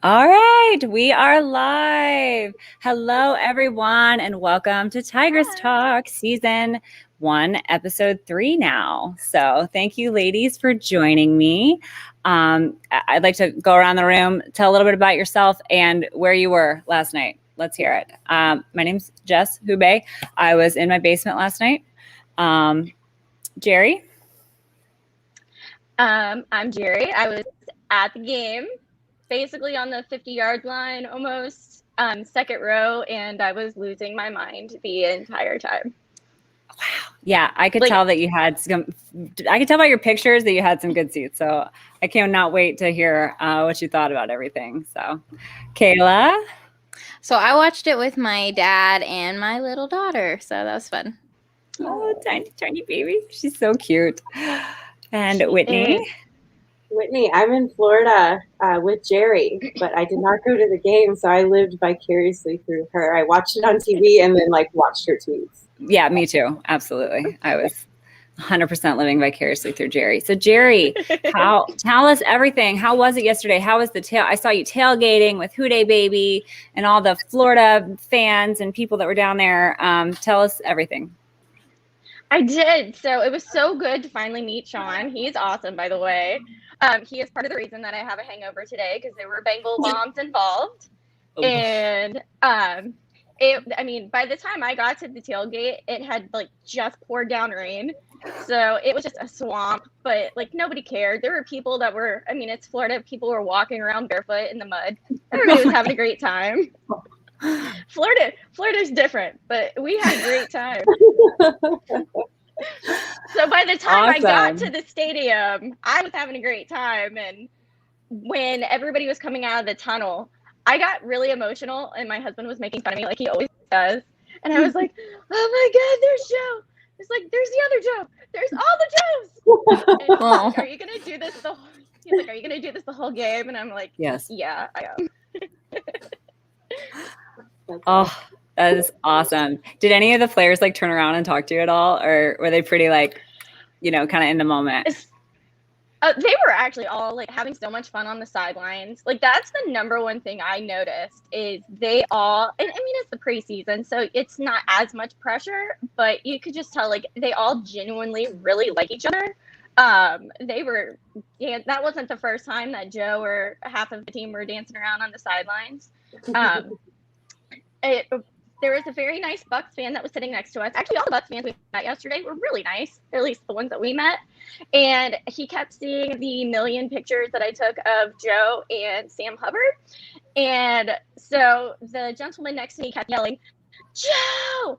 All right, we are live. Hello, everyone, and welcome to Tigress Talk, Season 1, Episode 3 now. So thank you, ladies, for joining me. I'd like to go around the room, tell a little bit about yourself and where you were last night. Let's hear it. My name's Jess Hube. I was in my basement last night. Jerry? I'm Jerry. I was at the game, basically on the 50-yard line almost, second row, and I was losing my mind the entire time. Wow. Yeah, I could tell that you had some, I could tell by your pictures that you had some good seats. So I cannot wait to hear what you thought about everything. So, Kayla? So I watched it with my dad and my little daughter. So that was fun. Oh, tiny baby. She's so cute. And Whitney? Whitney, I'm in Florida with Jerry, but I did not go to the game, so I lived vicariously through her. I watched it on TV and then watched her tweets. Yeah, me too. Absolutely. I was 100% living vicariously through Jerry. So Jerry, tell us everything. How was it yesterday? How was I saw you tailgating with Houday Baby and all the Florida fans and people that were down there. Tell us everything. I did. So it was so good to finally meet Sean. He's awesome, by the way. He is part of the reason that I have a hangover today because there were Bengal bombs involved. Oh. And by the time I got to the tailgate, it had just poured down rain. So it was just a swamp, but nobody cared. There were people that were, it's Florida. People were walking around barefoot in the mud. Everybody was having a great time. Florida's different, but we had a great time. So by the time I got to the stadium, I was having a great time. And when everybody was coming out of the tunnel, I got really emotional, and my husband was making fun of me like he always does. And I was like, oh my God, there's Joe. It's there's the other Joe. There's all the Joes. And he's like, are you going to do this the whole game? And I'm like, yes. Yeah, I am. Oh, that is awesome. Did any of the players turn around and talk to you at all, or were they pretty kind of in the moment? They were actually all having so much fun on the sidelines. That's the number one thing I noticed is they all, and it's the preseason, so it's not as much pressure, but you could just tell they all genuinely really like each other. That wasn't the first time that Joe or half of the team were dancing around on the sidelines. There was a very nice Bucks fan that was sitting next to us. Actually, all the Bucks fans we met yesterday were really nice, at least the ones that we met. And he kept seeing the million pictures that I took of Joe and Sam Hubbard. And so the gentleman next to me kept yelling, Joe,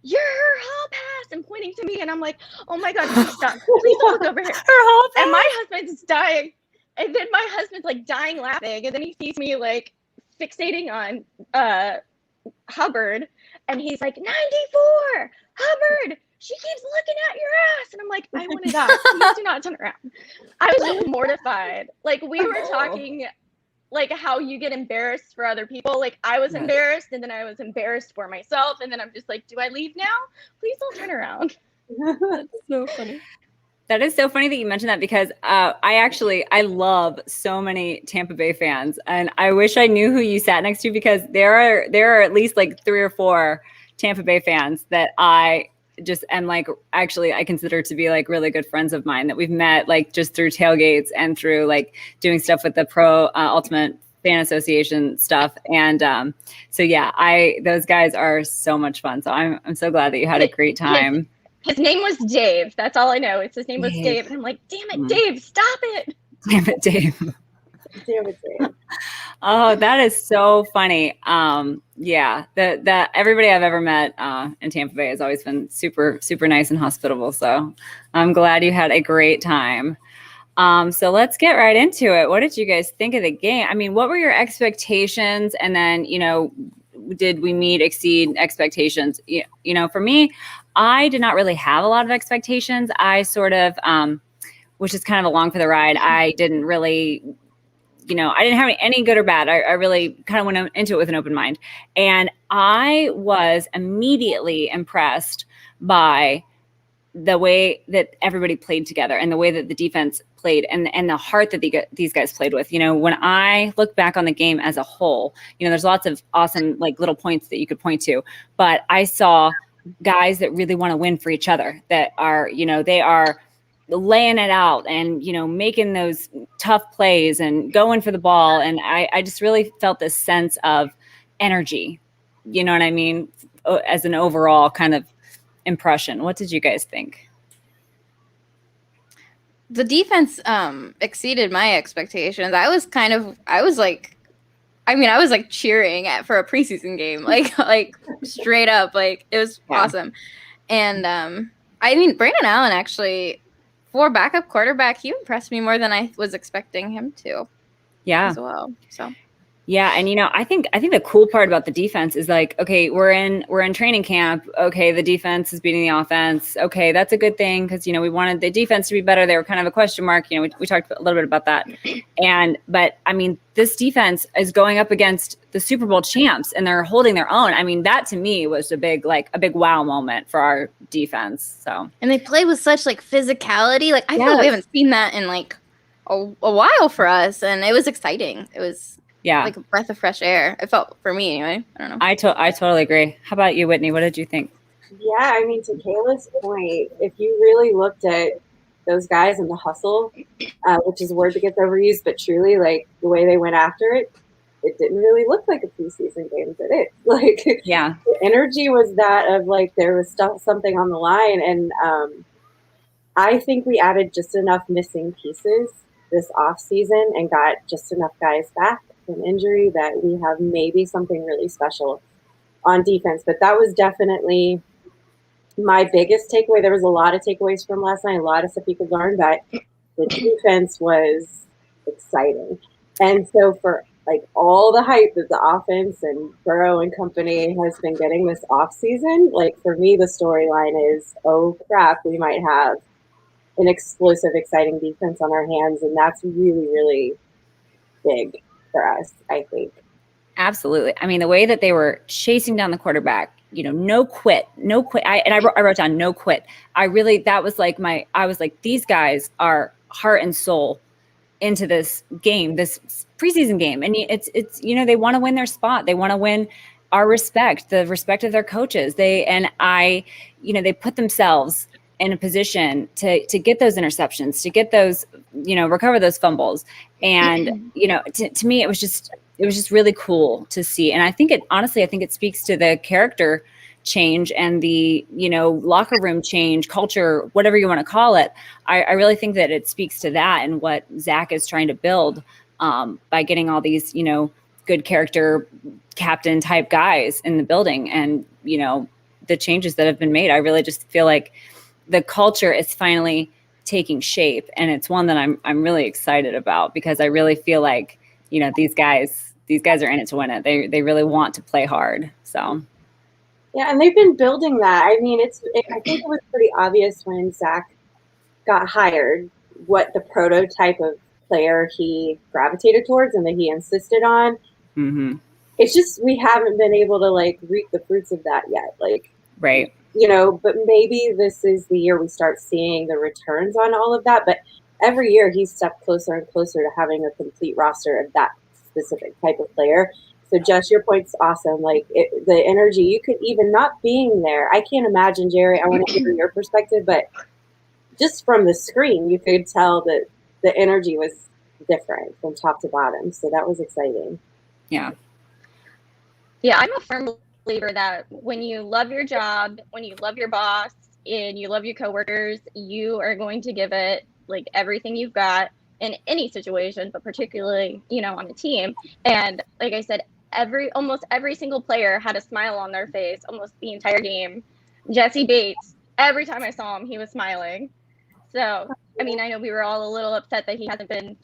you're her hall pass, and pointing to me. And I'm like, oh my God, please stop. Please don't look over here. Her hall pass. And my husband's dying. And then my husband's dying laughing. And then he sees me fixating on Hubbard, and he's like, 94, Hubbard, she keeps looking at your ass. And I'm like, I want to die. Please do not turn around. I was just mortified. We were talking how you get embarrassed for other people. I was embarrassed, and then I was embarrassed for myself, and then I'm just do I leave now? Please don't turn around. That's so funny. That is so funny that you mentioned that because I love so many Tampa Bay fans, and I wish I knew who you sat next to because there are at least 3 or 4 Tampa Bay fans that I just am actually I consider to be really good friends of mine that we've met just through tailgates and through doing stuff with the Pro Ultimate Fan Association stuff. And so yeah, those guys are so much fun. So I'm so glad that you had a great time. His name was Dave. That's all I know. His name was Dave. And I'm like, damn it, Dave, stop it. Damn it, Dave. Damn it, Dave. Oh, that is so funny. Yeah, that everybody I've ever met in Tampa Bay has always been super, super nice and hospitable. So I'm glad you had a great time. So let's get right into it. What did you guys think of the game? What were your expectations? And then, did we exceed expectations? For me, I did not really have a lot of expectations. I sort of, which is kind of along for the ride. I didn't really, I didn't have any good or bad. I really kind of went into it with an open mind. And I was immediately impressed by the way that everybody played together and the way that the defense played and the heart that these guys played with. You know, when I look back on the game as a whole, you know, there's lots of awesome like little points that you could point to, but I saw guys that really want to win for each other, that are, you know, they are laying it out and, you know, making those tough plays and going for the ball. And I just really felt this sense of energy, you know what I mean, as an overall kind of impression. What did you guys think? The defense exceeded my expectations. I was like cheering for a preseason game, like straight up, like it was awesome. And I mean, Brandon Allen actually, for backup quarterback, he impressed me more than I was expecting him to. Yeah. As well. So. Yeah, and you know, I think the cool part about the defense is like, okay, we're in training camp. Okay, the defense is beating the offense. Okay, that's a good thing because, you know, we wanted the defense to be better. They were kind of a question mark. You know, we talked a little bit about that. But I mean, this defense is going up against the Super Bowl champs and they're holding their own. I mean, that to me was a big wow moment for our defense. So, and they play with such like physicality. Like I feel like we haven't seen that in like a while for us, and it was exciting. It was like a breath of fresh air. It felt for me anyway. I don't know. I totally agree. How about you, Whitney? What did you think? Yeah, I mean, to Kayla's point, if you really looked at those guys in the hustle, which is a word that gets overused, but truly, like the way they went after it, it didn't really look like a preseason game, did it? Like, the energy was that of like there was something on the line, and I think we added just enough missing pieces this off season and got just enough guys back from injury that we have maybe something really special on defense. But that was definitely my biggest takeaway. There was a lot of takeaways from last night, a lot of stuff you could learn, but the defense was exciting. And so for like all the hype that the offense and Burrow and company has been getting this off season, like for me, the storyline is, oh crap, we might have an explosive, exciting defense on our hands. And that's really, really big for us, I think. Absolutely. I mean, the way that they were chasing down the quarterback, you know, no quit. I wrote down no quit. That was like I was like, these guys are heart and soul into this game, this preseason game. And it's, you know, they want to win their spot. They want to win our respect, the respect of their coaches. They put themselves in a position to get those interceptions, to get those, you know, recover those fumbles. And, you know, to me, it was just really cool to see. And I think it speaks to the character change and the, you know, locker room change, culture, whatever you want to call it. I really think that it speaks to that and what Zach is trying to build by getting all these, you know, good character captain type guys in the building, and, you know, the changes that have been made. I really just feel like the culture is finally taking shape, and it's one that I'm really excited about, because I really feel like, you know, these guys are in it to win it. They really want to play hard. So yeah, and they've been building that. I mean, I think it was pretty obvious when Zach got hired what the prototype of player he gravitated towards and that he insisted on. Mm-hmm. It's just we haven't been able to like reap the fruits of that yet. Like, right. You know, but maybe this is the year we start seeing the returns on all of that. But every year he's stepped closer and closer to having a complete roster of that specific type of player. So Jess, your point's awesome. Like the energy, you could even not being there. I can't imagine, Jerry, I want to hear your perspective, but just from the screen, you could tell that the energy was different from top to bottom. So that was exciting. Yeah. Yeah, I'm a firm believer that when you love your job, when you love your boss, and you love your coworkers, you are going to give it like everything you've got in any situation, but particularly, you know, on a team. And like I said, almost every single player had a smile on their face almost the entire game. Jesse Bates, every time I saw him, he was smiling. So, I mean, I know we were all a little upset that he hasn't been,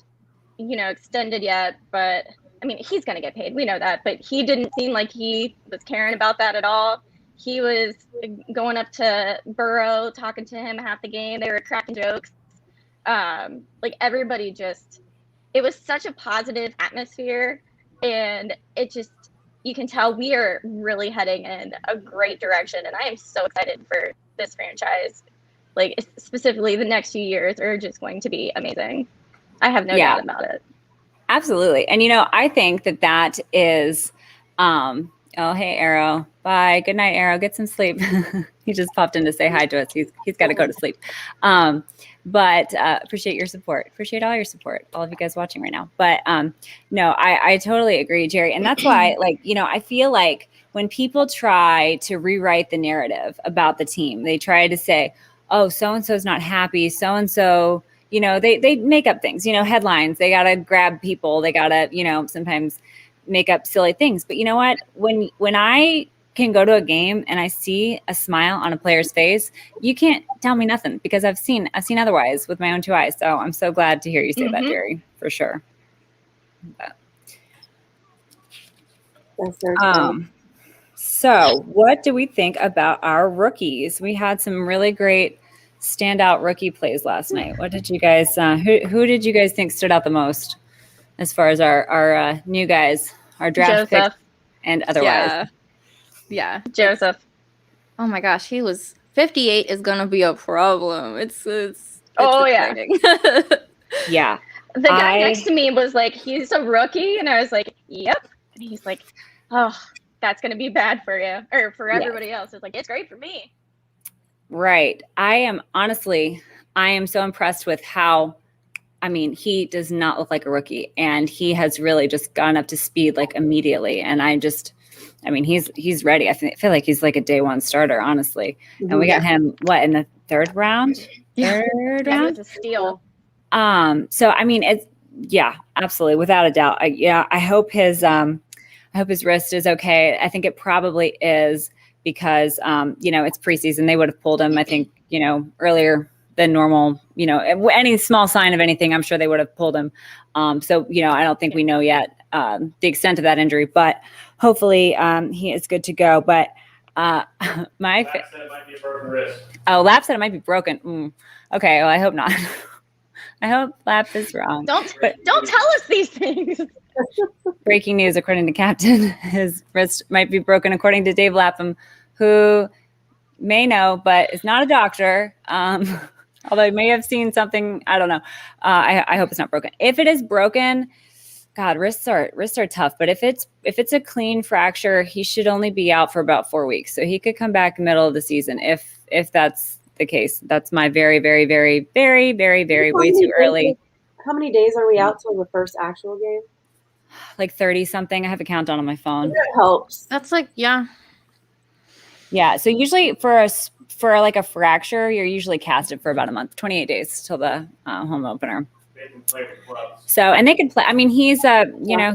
you know, extended yet, but I mean, he's going to get paid. We know that, but he didn't seem like he was caring about that at all. He was going up to Burrow, talking to him half the game. They were cracking jokes. Like everybody it was such a positive atmosphere, and you can tell we are really heading in a great direction. And I am so excited for this franchise like specifically the next few years are just going to be amazing. I have no doubt about it. Absolutely. And, I think that is, oh, hey, Arrow. Bye. Good night, Arrow. Get some sleep. He just popped in to say hi to us. He's got to go to sleep. But appreciate your support. Appreciate all your support, all of you guys watching right now. But no, I totally agree, Jerry. And that's why, I feel like when people try to rewrite the narrative about the team, they try to say, oh, so-and-so's not happy. So-and-so, they make up things, headlines. They got to grab people. They got to, sometimes make up silly things. But you know what? When I can go to a game and I see a smile on a player's face, you can't tell me nothing because I've seen otherwise with my own two eyes. So I'm so glad to hear you say that, Jerry, for sure. But, so what do we think about our rookies? We had some really great standout rookie plays last night. What did you guys, who did you guys think stood out the most as far as our new guys, our draft picks and otherwise? Yeah. Joseph. Oh my gosh, he was 58 is gonna be a problem. It's exciting. Yeah. The guy next to me was like, he's a rookie, and I was like, yep. And he's like, oh, that's gonna be bad for you or for everybody else. It's like, it's great for me. Right. I am so impressed with how, he does not look like a rookie, and he has really just gone up to speed like immediately. And he's ready. I feel like he's like a day one starter, honestly. And we got him in the third round? Third round? It was a steal. So it's absolutely, without a doubt. I hope his wrist is okay. I think it probably is because it's preseason. They would have pulled him, I think, earlier than normal. Any small sign of anything, I'm sure they would have pulled him. So I don't think we know yet the extent of that injury, but hopefully he is good to go. But Lap said it might be a broken wrist. Oh, Lap said it might be broken. Okay, well, I hope not. I hope Lap is wrong. Don't tell us these things. Breaking news, according to Captain, his wrist might be broken, according to Dave Lapham, who may know, but is not a doctor. Although he may have seen something. I don't know. I hope it's not broken. If it is broken, God, wrists are tough. But if it's a clean fracture, he should only be out for about 4 weeks. So he could come back middle of the season if that's the case. That's my very, very, very, very, very, very way too early. How many days are we out till the first actual game? Like 30 something. I have a countdown on my phone. That helps. That's like, yeah. Yeah. So usually for like a fracture, you're usually casted for about a month, 28 days till the home opener. They can play with clubs. So, and they can play. He's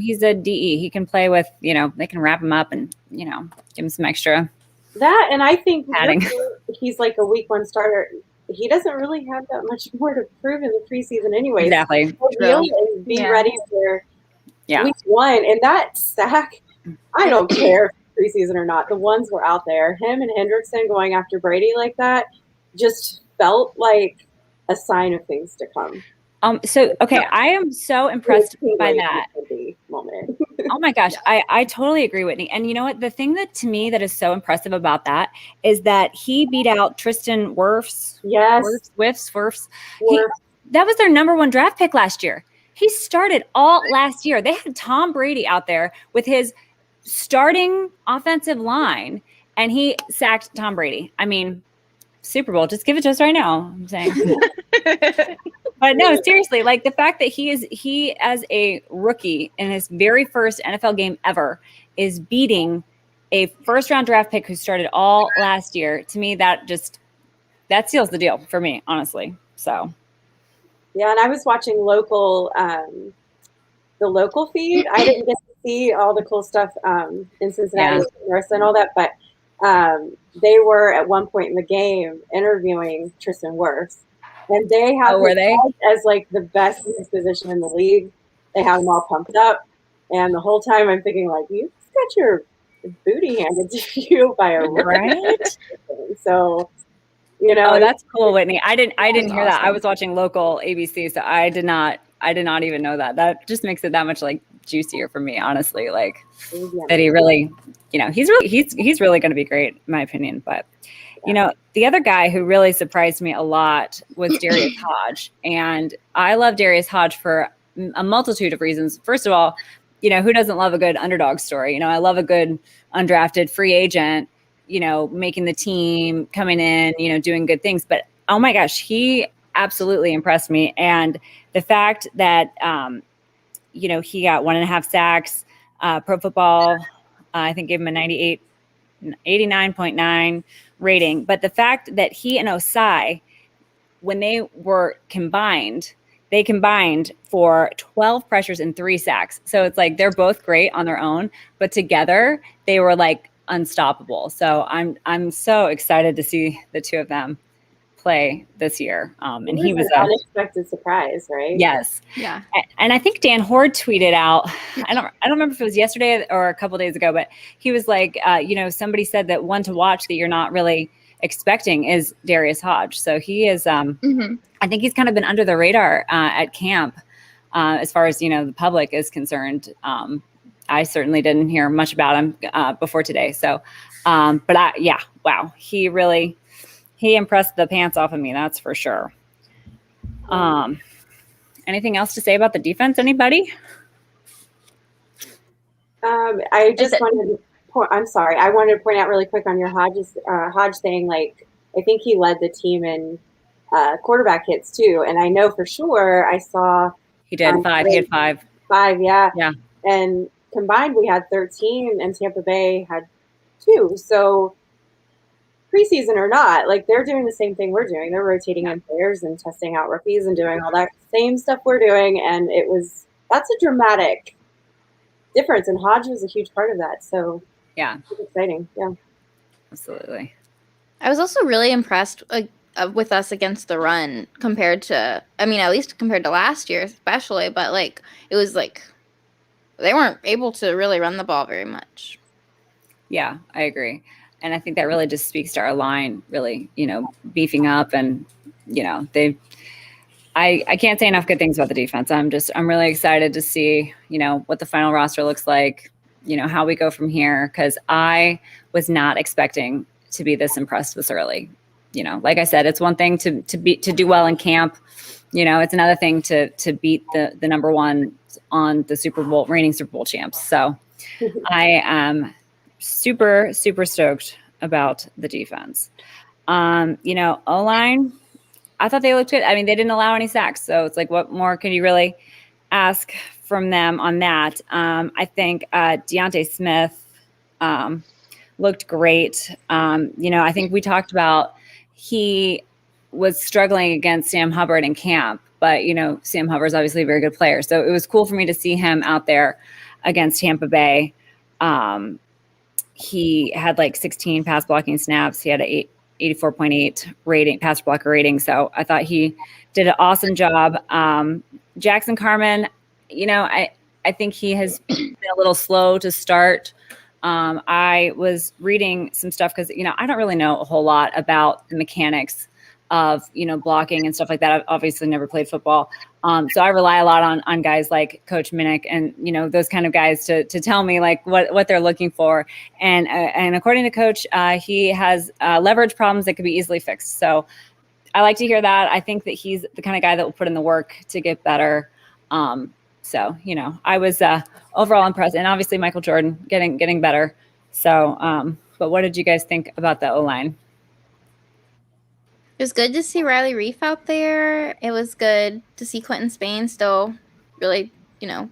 he's a DE. He can play with, they can wrap him up and, give him some extra. That, and I think padding. He's like a week one starter. He doesn't really have that much more to prove in the preseason anyway. Exactly. So really be ready for week one. And that sack, I don't care if preseason or not. The ones were out there. Him and Hendrickson going after Brady like that just felt like a sign of things to come. I am so impressed by that. Moment. Oh my gosh, I totally agree, Whitney. And you know what? The thing that to me that is so impressive about that is that he beat out Tristan Wirfs. Yes. Wirfs. That was their number one draft pick last year. He started all last year. They had Tom Brady out there with his starting offensive line, and he sacked Tom Brady. Super Bowl, just give it to us right now, I'm saying. But no, seriously, like the fact that he as a rookie in his very first NFL game ever is beating a first round draft pick who started all last year, to me, that seals the deal for me, honestly. So yeah, and I was watching the local feed. I didn't get to see all the cool stuff in Cincinnati and all that, but they were at one point in the game interviewing Tristan Wirfs. And they have as like the best position in the league. They have them all pumped up. And the whole time I'm thinking like, you just got your booty handed to you by a right. So, Oh, that's cool, Whitney. I didn't hear that. I was watching local ABC, so I did not even know that. That just makes it that much like juicier for me, honestly. Like that he really, he's really going to be great in my opinion. But You know, the other guy who really surprised me a lot was Darius Hodge. And I love Darius Hodge for a multitude of reasons. First of all, you know, who doesn't love a good underdog story? You know, I love a good undrafted free agent, you know, making the team, coming in, you know, doing good things. But oh my gosh, he absolutely impressed me. And the fact that, you know, he got 1.5 sacks, Pro Football, I think gave him a 89.9 rating. But the fact that he and Osai, when they were combined, they combined for 12 pressures and 3 sacks. So it's like they're both great on their own, but together they were like unstoppable. So I'm so excited to see the two of them play this year. And he was an unexpected surprise, right? Yes. Yeah. And I think Dan Horde tweeted out, I don't remember if it was yesterday or a couple of days ago, but he was like, you know, somebody said that one to watch that you're not really expecting is Darius Hodge. So he is, I think he's kind of been under the radar at camp as far as, you know, the public is concerned. I certainly didn't hear much about him before today. So, wow, he impressed the pants off of me. That's for sure. Anything else to say about the defense? Anybody? I just wanted to I'm sorry. I wanted to point out really quick on your Hodge thing. Like, I think he led the team in quarterback hits too. And I know for sure I saw he did 5. He had 5. 5, yeah. Yeah. And combined we had 13, and Tampa Bay had 2. So preseason or not, like they're doing the same thing we're doing. They're rotating in players and testing out rookies and doing all that same stuff we're doing. And that's a dramatic difference. And Hodge was a huge part of that. So yeah, it's exciting. Yeah, absolutely. I was also really impressed with us against the run compared to, I mean, at least compared to last year, especially, but like, it was like, they weren't able to really run the ball very much. Yeah, I agree. And I think that really just speaks to our line really, you know, beefing up and, you know, I can't say enough good things about the defense. I'm really excited to see, you know, what the final roster looks like, you know, how we go from here. Cause I was not expecting to be this impressed this early. You know, like I said, it's one thing to do well in camp. You know, it's another thing to beat the number one on the reigning Super Bowl champs. So I am super, super stoked about the defense. You know, O-line, I thought they looked good. I mean, they didn't allow any sacks. So it's like, what more can you really ask from them on that? I think Deontay Smith looked great. You know, I think we talked about he was struggling against Sam Hubbard in camp, but, you know, Sam Hubbard's obviously a very good player. So it was cool for me to see him out there against Tampa Bay. He had like 16 pass blocking snaps. He had an 84.8 rating, pass blocker rating. So I thought he did an awesome job. Jackson Carman, you know, I think he has been a little slow to start. I was reading some stuff because, you know, I don't really know a whole lot about the mechanics of, you know, blocking and stuff like that. I've obviously never played football. So I rely a lot on guys like Coach Minnick and, you know, those kind of guys to tell me like what they're looking for. And according to Coach, he has leverage problems that could be easily fixed. So I like to hear that. I think that he's the kind of guy that will put in the work to get better. So, you know, I was overall impressed, and obviously Michael Jordan getting better. So, but what did you guys think about the O-line? It was good to see Riley Reef out there. It was good to see Quentin Spain still really, you know,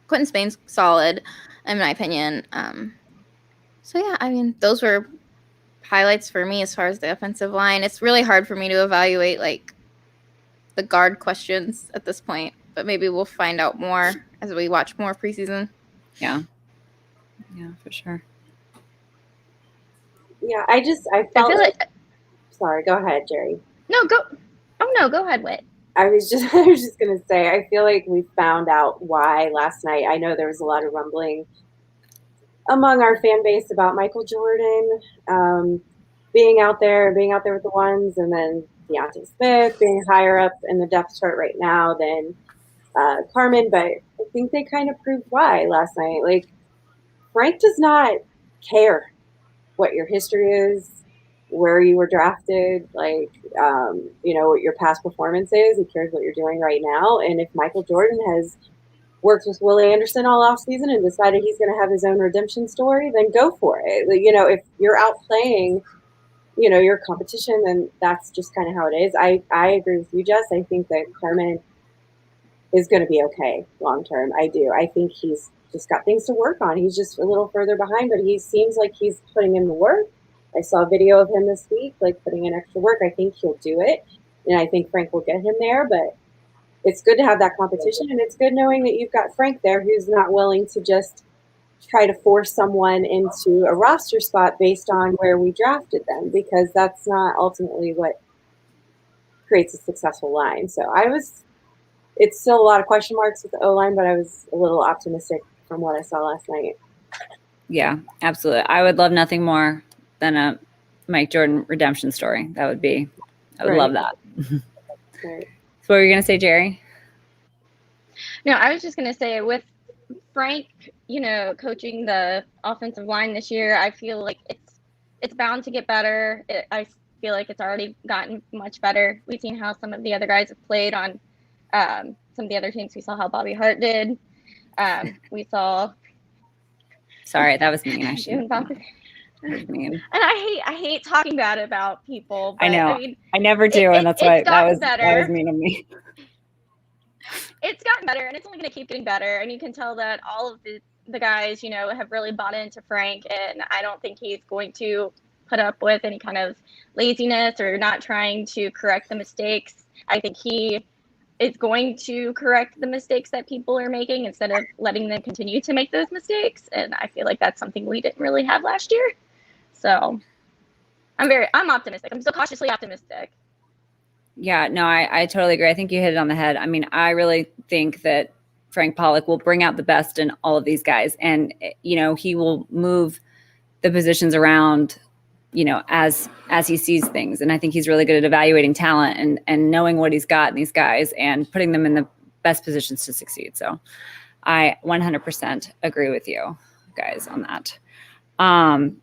Quentin Spain's solid, in my opinion. So, yeah, I mean, those were highlights for me as far as the offensive line. It's really hard for me to evaluate, like, the guard questions at this point, but maybe we'll find out more as we watch more preseason. Yeah, for sure. Yeah, I felt like. Sorry, go ahead, Jerry. No, go. Oh no, go ahead, Whit. I was just gonna say, I feel like we found out why last night. I know there was a lot of rumbling among our fan base about Michael Jordan being out there with the ones, and then Deontay Smith being higher up in the depth chart right now than Carmen. But I think they kind of proved why last night. Like, Frank does not care what your history is, where you were drafted, like, what your past performance is. He cares what you're doing right now. And if Michael Jordan has worked with Willie Anderson all off season and decided he's going to have his own redemption story, then go for it. If you're outplaying, your competition, then that's just kind of how it is. I agree with you, Jess. I think that Carmen is going to be okay long term. I do. I think he's just got things to work on. He's just a little further behind, but he seems like he's putting in the work. I saw a video of him this week, like putting in extra work. I think he'll do it. And I think Frank will get him there, but it's good to have that competition. And it's good knowing that you've got Frank there who's not willing to just try to force someone into a roster spot based on where we drafted them, because that's not ultimately what creates a successful line. So it's still a lot of question marks with the O-line, but I was a little optimistic from what I saw last night. Yeah, absolutely. I would love nothing more than a Mike Jordan redemption story. I would love that. Right. So what were you going to say, Jerry? No, I was just going to say with Frank, coaching the offensive line this year, I feel like it's bound to get better. I feel like it's already gotten much better. We've seen how some of the other guys have played on some of the other teams. We saw how Bobby Hart did. We saw. Sorry, that was mean. I should. Mean. And I hate talking bad about people. But, I know. I never do, and that's why that was mean of me. It's gotten better, and it's only going to keep getting better. And you can tell that all of the guys, have really bought into Frank, and I don't think he's going to put up with any kind of laziness or not trying to correct the mistakes. I think he is going to correct the mistakes that people are making instead of letting them continue to make those mistakes. And I feel like that's something we didn't really have last year. So I'm optimistic. I'm still cautiously optimistic. Yeah, no, I totally agree. I think you hit it on the head. I mean, I really think that Frank Pollock will bring out the best in all of these guys. And, he will move the positions around, as he sees things. And I think he's really good at evaluating talent and knowing what he's got in these guys and putting them in the best positions to succeed. So I 100% agree with you guys on that.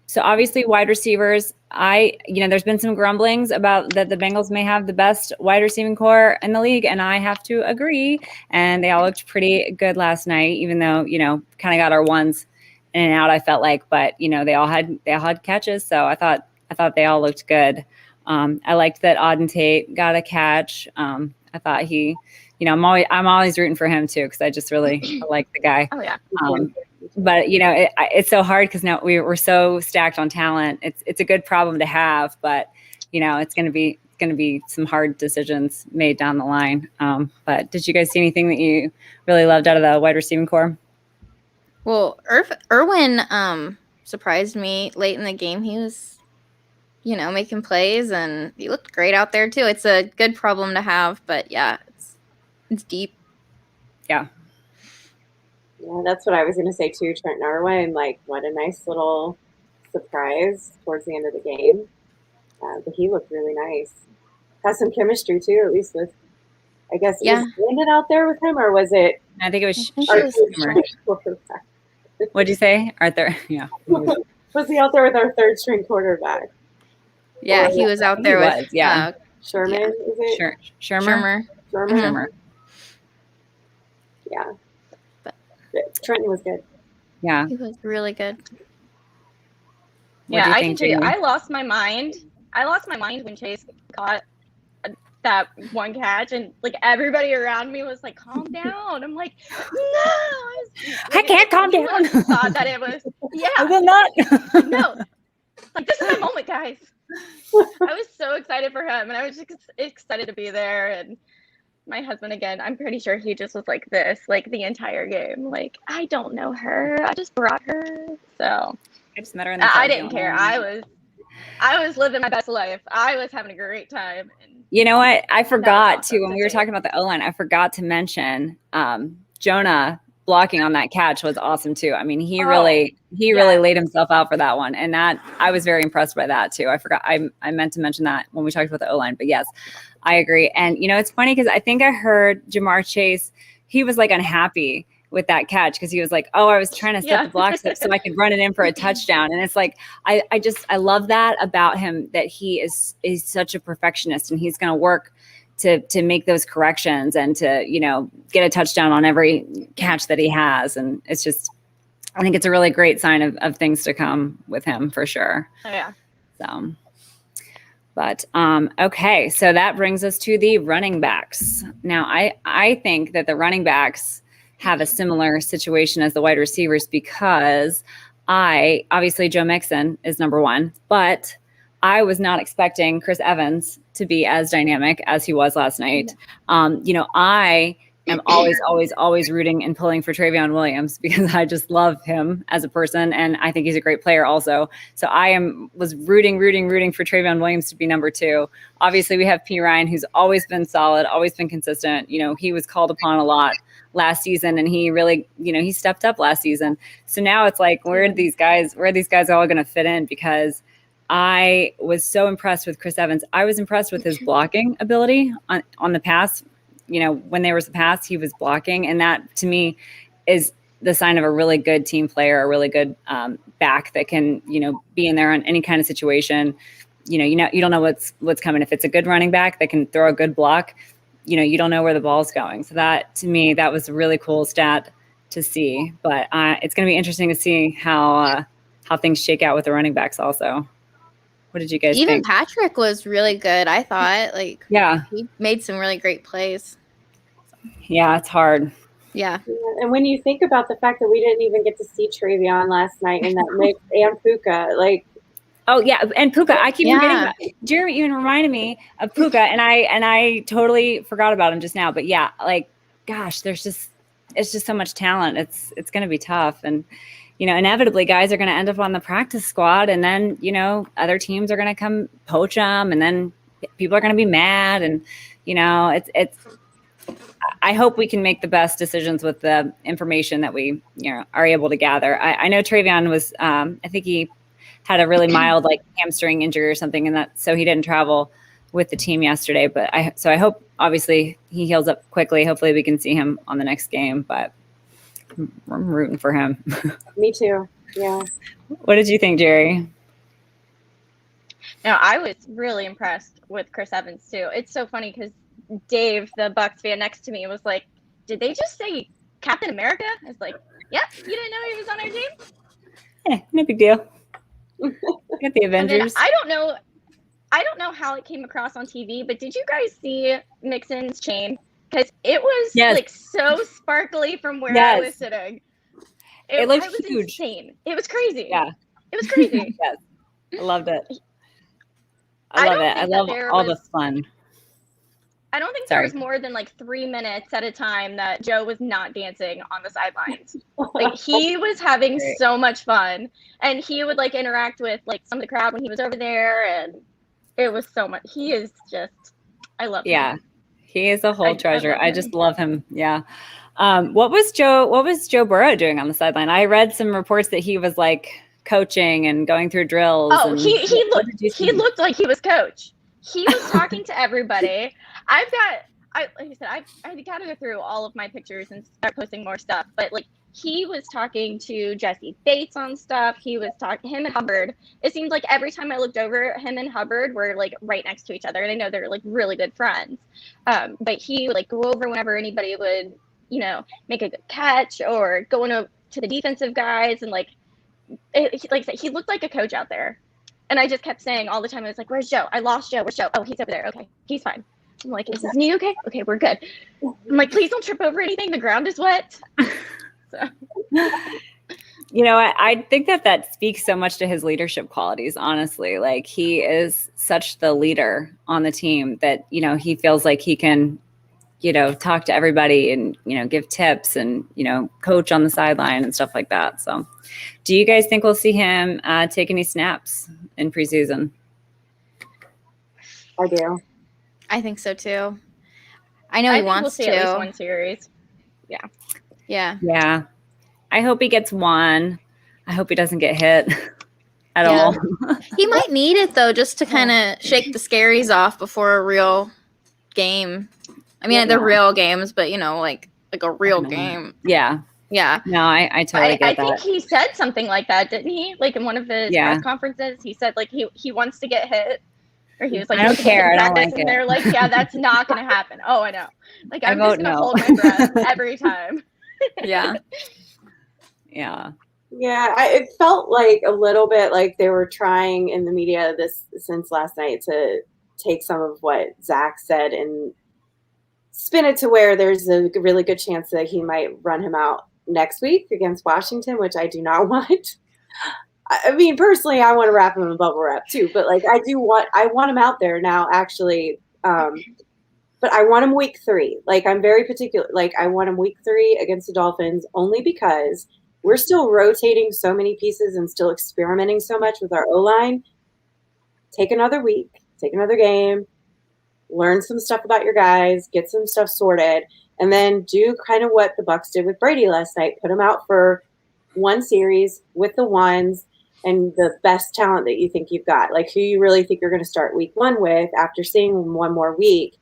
So obviously wide receivers, there's been some grumblings about that the Bengals may have the best wide receiving core in the league. And I have to agree. And they all looked pretty good last night, even though, kind of got our ones in and out, I felt like, but they all had catches. So I thought they all looked good. I liked that Auden Tate got a catch. I thought he, I'm always rooting for him too, because I just really like the guy. Oh yeah. But it's so hard because now we're so stacked on talent. It's a good problem to have, but it's going to be some hard decisions made down the line. But did you guys see anything that you really loved out of the wide receiving core? Well, Irwin surprised me late in the game. He was, making plays, and he looked great out there too. It's a good problem to have, but yeah, it's deep. Yeah. Yeah, that's what I was going to say too. Trent Irwin, like, what a nice little surprise towards the end of the game. But he looked really nice. Has some chemistry too, at least with, I guess, was Landon out there with him, or was it? I think it was What'd you say, Arthur? Yeah. Was he out there with our third string quarterback? Yeah, he was out there with Sherman. Is it? Shermer. Shermer. Yeah. Trenton was good. Yeah. He was really good. Yeah, I can tell you, I lost my mind. When Chase caught that one catch, and like everybody around me was like, "Calm down." I'm like, "No, I can't calm down." Thought that it was, I will not. No, like, this is my moment, guys. I was so excited for him, and I was just excited to be there. And my husband, again, I'm pretty sure he just was like this, like the entire game. Like, I don't know her. I just brought her. So I just met her in the I didn't care. I was living my best life. I was having a great time. And you know what? I forgot too, when we were talking about the O-line, I forgot to mention Jonah blocking on that catch was awesome too. I mean, he really laid himself out for that one. And that I was very impressed by that too. I forgot. I meant to mention that when we talked about the O-line, but yes, I agree. And it's funny because I think I heard Jamar Chase, he was like unhappy with that catch because he was like, oh, I was trying to set the blocks up so I could run it in for a touchdown. And it's like, I love that about him, that he is such a perfectionist, and he's going to work to make those corrections and to, get a touchdown on every catch that he has. And it's just, I think it's a really great sign of things to come with him for sure. Oh yeah. So, but okay, so that brings us to the running backs. Now, I think that the running backs have a similar situation as the wide receivers, because obviously Joe Mixon is number one, but I was not expecting Chris Evans to be as dynamic as he was last night. I am always rooting and pulling for Travion Williams because I just love him as a person, and I think he's a great player also. So was rooting for Travion Williams to be number two. Obviously, we have P. Ryan, who's always been solid, always been consistent. He was called upon a lot last season, and he really, he stepped up last season. So now it's like, where are these guys all going to fit in? Because I was so impressed with Chris Evans. I was impressed with his blocking ability on the pass. When there was a pass, he was blocking. And that, to me, is the sign of a really good team player, a really good back that can, be in there on any kind of situation. You don't know what's coming. If it's a good running back that can throw a good block, you don't know where the ball's going. So that, to me, that was a really cool stat to see. But it's going to be interesting to see how things shake out with the running backs also. What did you guys think? Even Patrick was really good, I thought. He made some really great plays. Yeah, it's hard. Yeah. And when you think about the fact that we didn't even get to see Travion last night in that mix and Puka, oh yeah, and Puka, I keep forgetting about Jeremy. Even reminded me of Puka, and I totally forgot about him just now. But yeah, gosh, it's just so much talent. It's going to be tough, and inevitably guys are going to end up on the practice squad, and then other teams are going to come poach them, and then people are going to be mad, and it's. I hope we can make the best decisions with the information that we are able to gather. I know Travion was, I think he had a really mild hamstring injury or something, and so he didn't travel with the team yesterday. But I hope obviously he heals up quickly. Hopefully we can see him on the next game. But I'm rooting for him. Me too. Yeah. What did you think, Jerry? No, I was really impressed with Chris Evans too. It's so funny because Dave, the Bucks fan next to me, was like, "Did they just say Captain America?" I was like, "Yep, you didn't know he was on our team." Yeah, no big deal. Get the Avengers. I don't know how it came across on TV, but did you guys see Mixon's chain? Because it was so sparkly from where I was sitting. It looked huge. Insane. It was crazy. Yeah, it was crazy. Yes, I loved it. I love it. I love all the fun. I don't think there was more than 3 minutes at a time that Joe was not dancing on the sidelines. He was having so much fun, and he would interact with some of the crowd when he was over there, and it was so much. He is just, I love him. Yeah, he is a whole treasure. I just love him. Yeah. What was Joe Burrow doing on the sideline? I read some reports that he was coaching and going through drills. Oh, he looked like he was coach. He was talking to everybody. Like I said, I got to go through all of my pictures and start posting more stuff. But he was talking to Jesse Bates on stuff. He was talking him and Hubbard. It seemed like every time I looked over, him and Hubbard were right next to each other, and I know they're really good friends. But he would go over whenever anybody would make a good catch or going to the defensive guys, and he looked like a coach out there. And I just kept saying all the time, I was like, "Where's Joe? I lost Joe. Where's Joe? Oh, he's over there. Okay, he's fine." I'm like, "Is his knee okay? Okay, we're good." I'm like, "Please don't trip over anything. The ground is wet." So. I think that speaks so much to his leadership qualities, honestly. He is such the leader on the team that, he feels like he can, talk to everybody and, give tips and, coach on the sideline and stuff like that. So do you guys think we'll see him take any snaps in preseason? I do. I think so too. I know he wants to. At least one series. Yeah. Yeah. Yeah. I hope he gets one. I hope he doesn't get hit at all. He might need it though, just to kind of shake the scaries off before a real game. I mean, they're real games, but a real game. Yeah. Yeah. No, I totally get I think that. he said something like that, didn't he? Like in one of his Yeah. press conferences, he said like he wants to get hit, or he was like, I don't he wants to get hit care. in I don't practice, like and it. they're like, yeah, that's not gonna happen. Oh, I know. Like I I'm just vote gonna no. hold my breath every time. Yeah. Yeah. Yeah, it felt like a little bit like they were trying in the media since last night to take some of what Zach said and spin it to where there's a really good chance that he might run him out next week against Washington, which I do not want. I mean, personally, I want to wrap him in bubble wrap too, but like I want him out there now, actually. But I want him week 3. Like I'm very particular. Like I want him week 3 against the Dolphins only because we're still rotating so many pieces and still experimenting so much with our O-line. Take another week, take another game, learn some stuff about your guys, get some stuff sorted, and then do kind of what the Bucs did with Brady last night. Put him out for one series with the ones and the best talent that you think you've got. Like who you really think you're going to start week 1 with after seeing him one more week,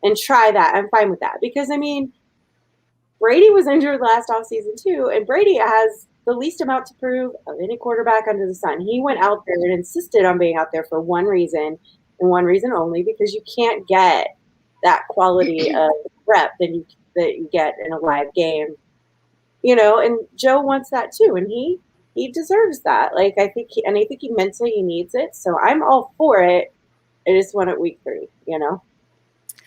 and try that. I'm fine with that because, I mean, Brady was injured last offseason too, and Brady has the least amount to prove of any quarterback under the sun. He went out there and insisted on being out there for one reason and one reason only, because you can't get that quality of rep that you get in a live game. You know, and Joe wants that too, and he deserves that. Like I think he mentally he needs it. So I'm all for it. I just want it week 3, you know?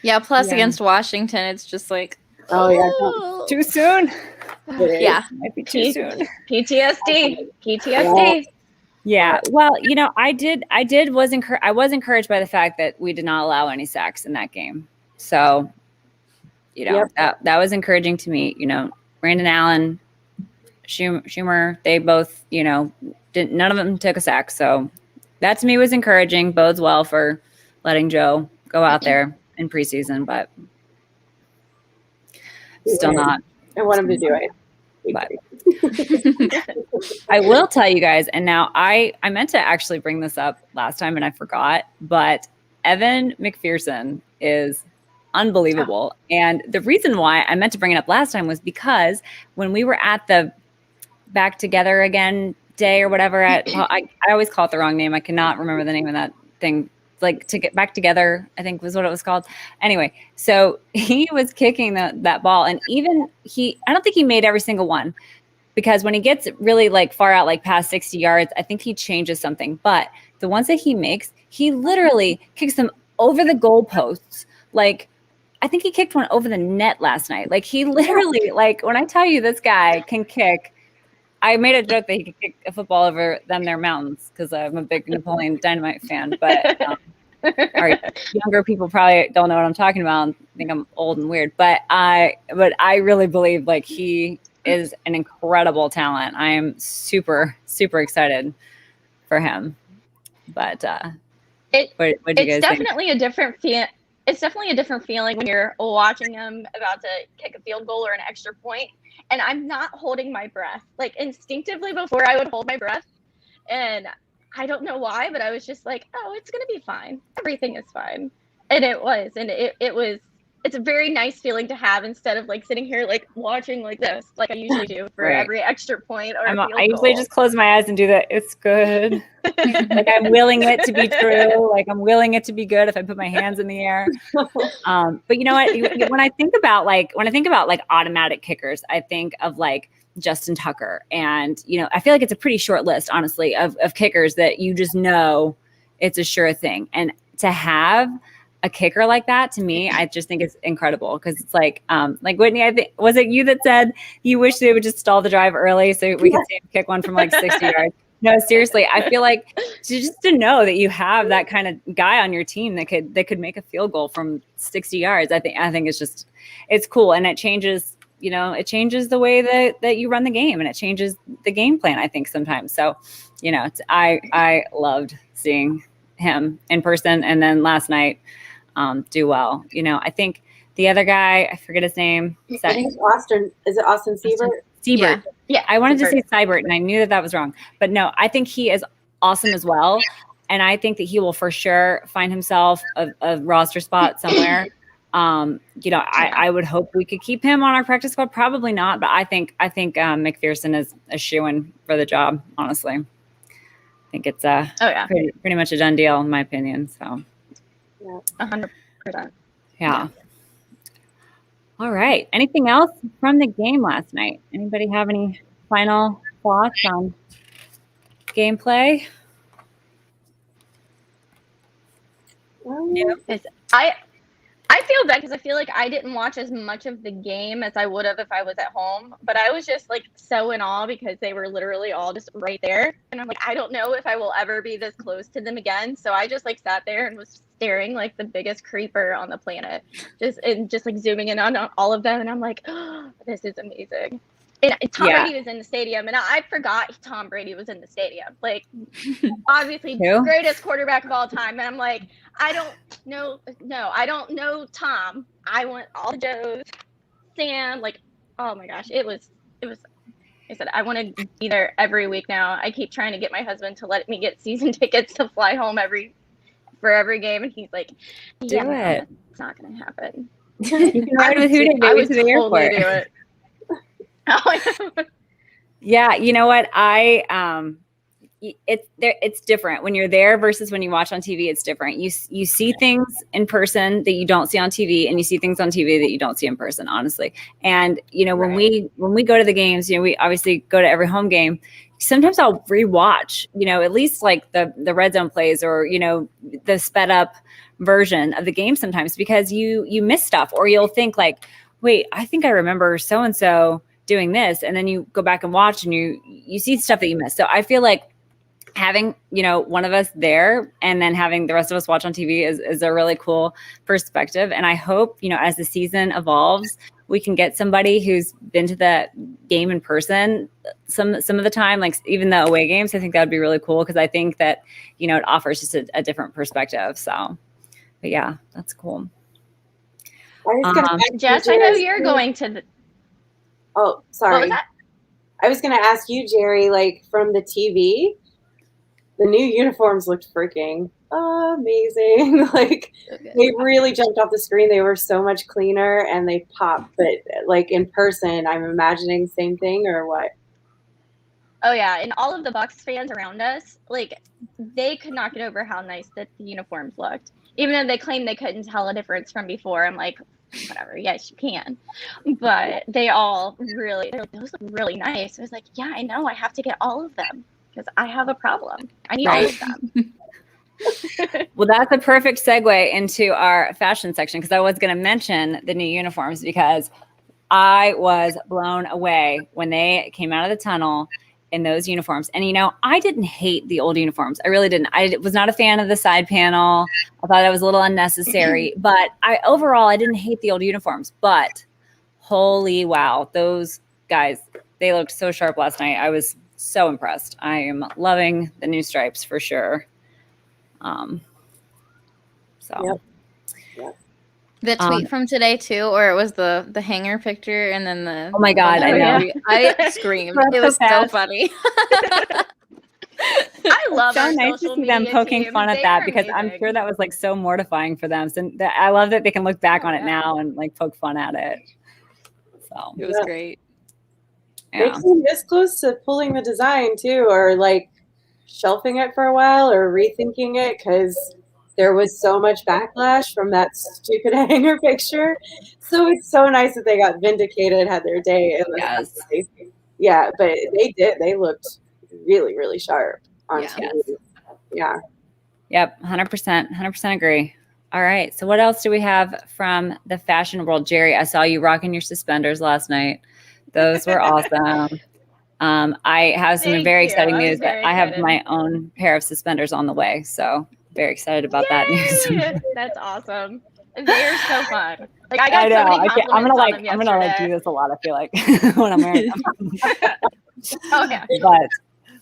Yeah. Plus Yeah. against Washington, it's just like, Oh, yeah. oh. Too soon. Yeah. Might be too soon. PTSD. Yeah. Well, you know, I was encouraged by the fact that we did not allow any sacks in that game. So, you know, that was encouraging to me. You know, Brandon Allen, Schumer, they both, you know, none of them took a sack. So that to me was encouraging, bodes well for letting Joe go out there in preseason, but still not. I want him to do it. But I will tell you guys, and now I meant to actually bring this up last time and I forgot, but Evan McPherson is unbelievable. And the reason why I meant to bring it up last time was because when we were at the Back Together Again day or whatever, I always call it the wrong name. I cannot remember the name of that thing. Like To Get Back Together, I think was what it was called. Anyway, so he was kicking that ball, and even I don't think he made every single one, because when he gets really like far out, like past 60 yards, I think he changes something. But the ones that he makes, he literally kicks them over the goalposts. Like I think he kicked one over the net last night. Like he literally, like when I tell you this guy can kick. I made a joke that he could kick a football over their mountains because I'm a big Napoleon Dynamite fan. But our younger people probably don't know what I'm talking about and think I'm old and weird. But I really believe like he is an incredible talent. I am super, super excited for him. But what do you guys definitely think? a different feel. It's definitely a different feeling when you're watching him about to kick a field goal or an extra point. And I'm not holding my breath. Like instinctively before I would hold my breath. And I don't know why, but I was just like, oh, it's going to be fine. Everything is fine. And it was. And it's a very nice feeling to have instead of like sitting here like watching like this, like I usually do for every extra point or field goal. I usually just close my eyes and do that. It's good. Like I'm willing it to be true. Like I'm willing it to be good if I put my hands in the air. But you know what? When I think about like automatic kickers, I think of like Justin Tucker, and you know, I feel like it's a pretty short list, honestly, of kickers that you just know it's a sure thing. And to have a kicker like that, to me, I just think it's incredible, because it's like Whitney, I think, was it you that said you wish they would just stall the drive early so we could see him kick one from like 60 yards? No, seriously, I feel like just to know that you have that kind of guy on your team that could make a field goal from 60 yards, I think it's cool, and it changes, you know, it changes the way that you run the game, and it changes the game plan, I think, sometimes. So, you know, I loved seeing him in person, and then last night do well. You know, I think the other guy, I forget his name. I think it's Austin. Is it Austin Siebert? Siebert. Yeah. I wanted to say Seibert, and I knew that was wrong. But no, I think he is awesome as well. And I think that he will for sure find himself a roster spot somewhere. I would hope we could keep him on our practice squad. Probably not, but I think McPherson is a shoo-in for the job. Honestly, I think it's pretty much a done deal in my opinion. So, 100%. Yeah. All right. Anything else from the game last night? Anybody have any final thoughts on gameplay? I feel bad because I feel like I didn't watch as much of the game as I would have if I was at home, but I was just like so in awe because they were literally all just right there. And I'm like, I don't know if I will ever be this close to them again. So I just like sat there and was staring like the biggest creeper on the planet, just like zooming in on all of them. And I'm like, oh, this is amazing. And Tom Brady was in the stadium, and I forgot Tom Brady was in the stadium. Like, obviously, greatest quarterback of all time. And I'm like, I don't know Tom. I want all the Joes, Sam. Like, oh my gosh, it was. I said I want to be there every week now. I keep trying to get my husband to let me get season tickets to fly home for every game, and he's like, Do it. It's not going to happen. You can ride with Hootie Baby to the airport. Do it. Yeah, you know what? It's different when you're there versus when you watch on TV. It's different. You see things in person that you don't see on TV, and you see things on TV that you don't see in person. Honestly, and when we go to the games, we obviously go to every home game. Sometimes I'll rewatch, at least like the red zone plays or the sped up version of the game sometimes because you miss stuff or you'll think like, wait, I think I remember so and so doing this, and then you go back and watch and you see stuff that you missed. So I feel like having one of us there and then having the rest of us watch on TV is a really cool perspective. And I hope as the season evolves, we can get somebody who's been to the game in person some of the time, like even the away games. I think that would be really cool because I think that it offers just a different perspective. So, but yeah, that's cool. Jess, I know you're going to the. Oh, sorry. I was going to ask you, Jerry, like from the TV, the new uniforms looked freaking amazing. Like they really jumped off the screen. They were so much cleaner and they popped. But like in person, I'm imagining same thing or what? Oh yeah, and all of the Bucs fans around us, like they could not get over how nice that the uniforms looked. Even though they claimed they couldn't tell a difference from before, I'm like, whatever, yes, you can. But they all really, those look really nice. I was like, yeah, I know, I have to get all of them because I have a problem. I need all of them. Well, that's a perfect segue into our fashion section because I was going to mention the new uniforms because I was blown away when they came out of the tunnel in those uniforms. And, I didn't hate the old uniforms. I really didn't. I was not a fan of the side panel. I thought it was a little unnecessary. But overall, I didn't hate the old uniforms. But holy wow, those guys, they looked so sharp last night. I was so impressed. I am loving the new stripes for sure. Yep. The tweet from today too, or it was the hanger picture and then the oh my god, I know. I screamed. It was so funny. I love so nice to see them poking fun at that because amazing. I'm sure that was like so mortifying for them. So I love that they can look back on it now and like poke fun at it. So it was great. Yeah. They came this close to pulling the design too, or like shelving it for a while or rethinking it because there was so much backlash from that stupid hanger picture. So it's so nice that they got vindicated, had their day. Yes. Yeah, but they did. They looked really, really sharp on TV. Yeah. Yep, 100% agree. All right, so what else do we have from the fashion world? Jerry, I saw you rocking your suspenders last night. Those were awesome. I have some very exciting news that I have my own pair of suspenders on the way. So very excited about that news. That's awesome. They're so fun. Like I got so many compliments I'm gonna do this a lot. I feel like when I'm wearing them. Oh yeah. But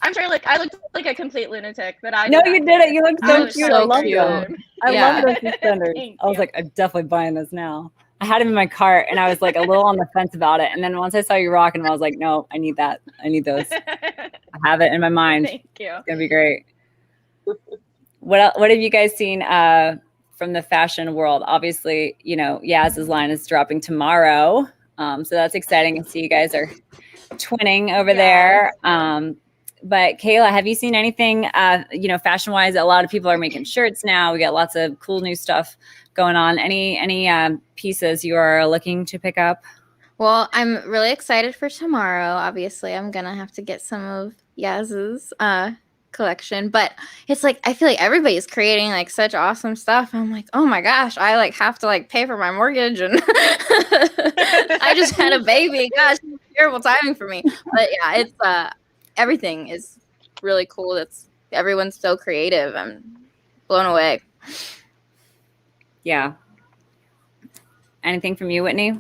I'm sure I looked like a complete lunatic, but I no, you did it. You look so cute. I love them. I love those suspenders. I was like, I'm definitely buying this now. I had them in my cart and I was like a little on the fence about it. And then once I saw you rocking them, I was like, no, I need that. I need those. I have it in my mind. Thank you. It's gonna be great. What have you guys seen from the fashion world. Obviously, Yaz's line is dropping tomorrow. So that's exciting to see you guys are twinning over there. But Kayla, have you seen anything, fashion wise? A lot of people are making shirts now. We got lots of cool new stuff going on. Any pieces you are looking to pick up? Well, I'm really excited for tomorrow. Obviously, I'm gonna have to get some of Yaz's collection, but it's like I feel like everybody's creating like such awesome stuff. I'm like, oh my gosh, I like have to like pay for my mortgage, and I just had a baby. Gosh, terrible timing for me. But yeah, it's everything is really cool. Everyone's so creative. I'm blown away. Yeah. Anything from you, Whitney?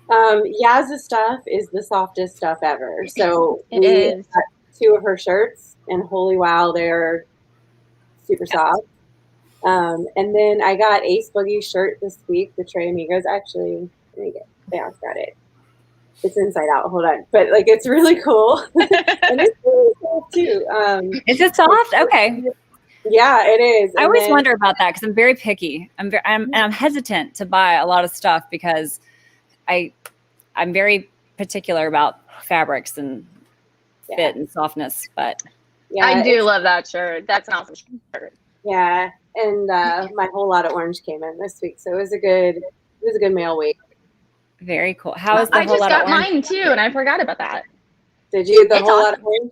Yaz's stuff is the softest stuff ever. So It we is. got 2 of her shirts, and holy wow, they're super soft. And then I got Ace Boogie's shirt this week, the Trey Amigos. Actually, yeah, I've got it. It's inside out. Hold on, but like it's really cool, and it's really soft too. Is it soft? Okay. Yeah, it is. I always wonder about that because I'm very picky. I'm hesitant to buy a lot of stuff because I'm very particular about fabrics and fit and softness. But yeah, I do love that shirt. That's an awesome shirt. Yeah, and my whole lot of orange came in this week, so it was a good mail week. Very cool. How is the I whole just lot got of orange? mine too, and I forgot about that. Did you? The It's whole lot awesome. of orange?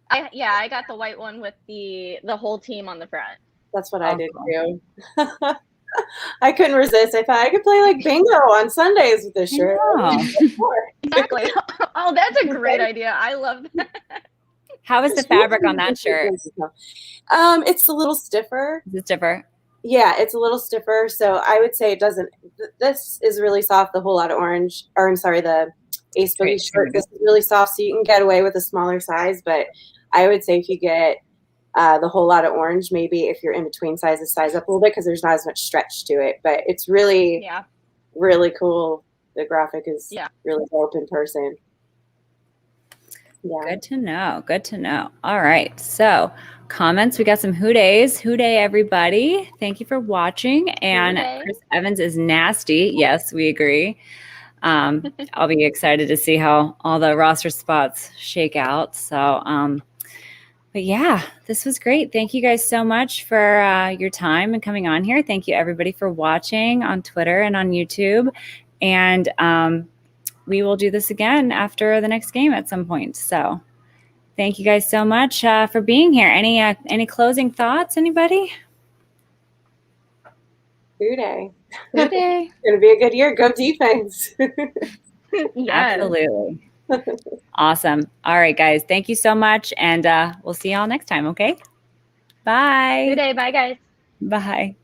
I got the white one with the whole team on the front. That's what I did too. I couldn't resist. I thought I could play like bingo on Sundays with this shirt. Exactly. Oh, that's a great idea. I love that. How is the fabric on that shirt? It's a little stiffer. Is it stiffer? Yeah, it's a little stiffer. So I would say it doesn't. This is really soft. The whole lot of orange, or I'm sorry, the Ace Boogie shirt. This is really soft, so you can get away with a smaller size. But I would say if you get the whole lot of orange, maybe if you're in between sizes, size up a little bit because there's not as much stretch to it. But it's really, really cool. The graphic is really dope in person. Yeah. Good to know. Good to know. All right. So comments, we got some Who Days. Who Day, everybody. Thank you for watching. And Chris Evans is nasty. Yes, we agree. I'll be excited to see how all the roster spots shake out. So, but yeah, this was great. Thank you guys so much for your time and coming on here. Thank you everybody for watching on Twitter and on YouTube. And we will do this again after the next game at some point. So thank you guys so much for being here. Any closing thoughts, anybody? Who Day. Who Day. It's going to be a good year. Go defense. Absolutely. Awesome. All right, guys. Thank you so much. And we'll see y'all next time. Okay. Bye. Good day. Bye, guys. Bye.